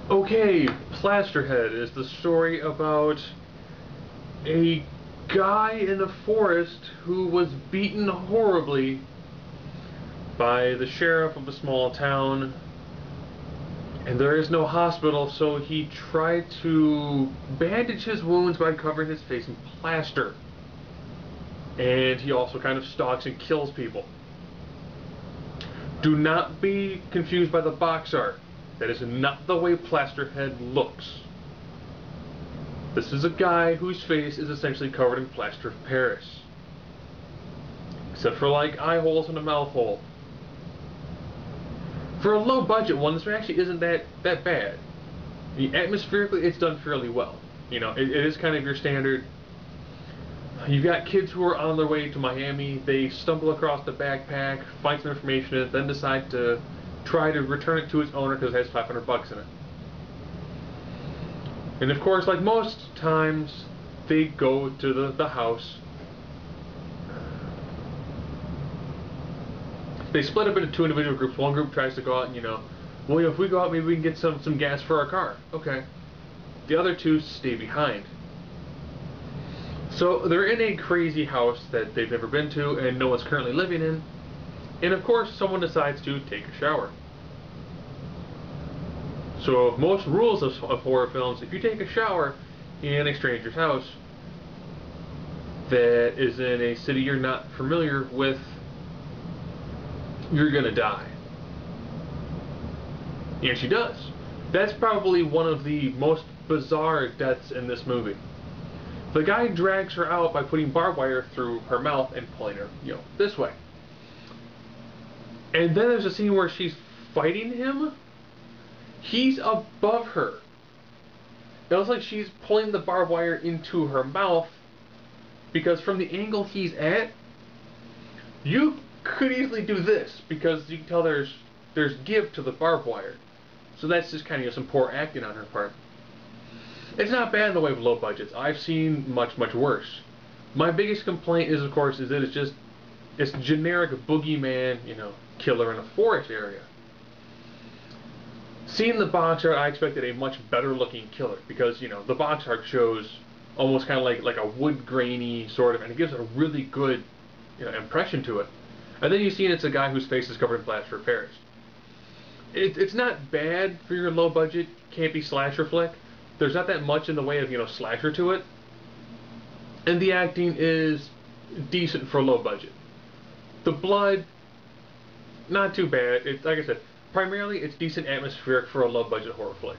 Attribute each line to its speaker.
Speaker 1: Okay, Plasterhead is the story about a guy in the forest who was beaten horribly by the sheriff of a small town, and there is no hospital, so he tried to bandage his wounds by covering his face in plaster. And he also kind of stalks and kills people. Do not be confused by the box art. That is not the way Plasterhead looks. This is a guy whose face is essentially covered in plaster of Paris. Except for like eye holes and a mouth hole. For a low budget one, this actually isn't that bad. Atmospherically, it's done fairly well. It is kind of your standard. You've got kids who are on their way to Miami. They stumble across the backpack, find some information in it, then decide to try to return it to its owner because it has 500 bucks in it. And of course, like most times, they go to the house. They split up into two individual groups. One group tries to go out and, well, if we go out, maybe we can get some gas for our car. Okay. The other two stay behind. So they're in a crazy house that they've never been to and no one's currently living in. And of course, someone decides to take a shower. So most rules of horror films, if you take a shower in a stranger's house that is in a city you're not familiar with, you're gonna die. And she does. That's probably one of the most bizarre deaths in this movie. The guy drags her out by putting barbed wire through her mouth and pulling her, this way. And then there's a scene where she's fighting him. He's above her. It looks like she's pulling the barbed wire into her mouth because from the angle he's at, you could easily do this because you can tell there's give to the barbed wire. So that's just kind of some poor acting on her part. It's not bad in the way of low budgets. I've seen much worse. My biggest complaint is, of course, is that it's generic boogeyman, killer in a forest area. Seeing the box art, I expected a much better looking killer because, the box art shows almost kind of like a wood grainy sort of, and it gives a really good, impression to it. And then you see it's a guy whose face is covered in plaster of Paris. It's not bad for your low budget, campy slasher flick. There's not that much in the way of, slasher to it. And the acting is decent for low budget. The blood, not too bad. It's like I said, primarily it's decent atmospheric for a low budget horror flick.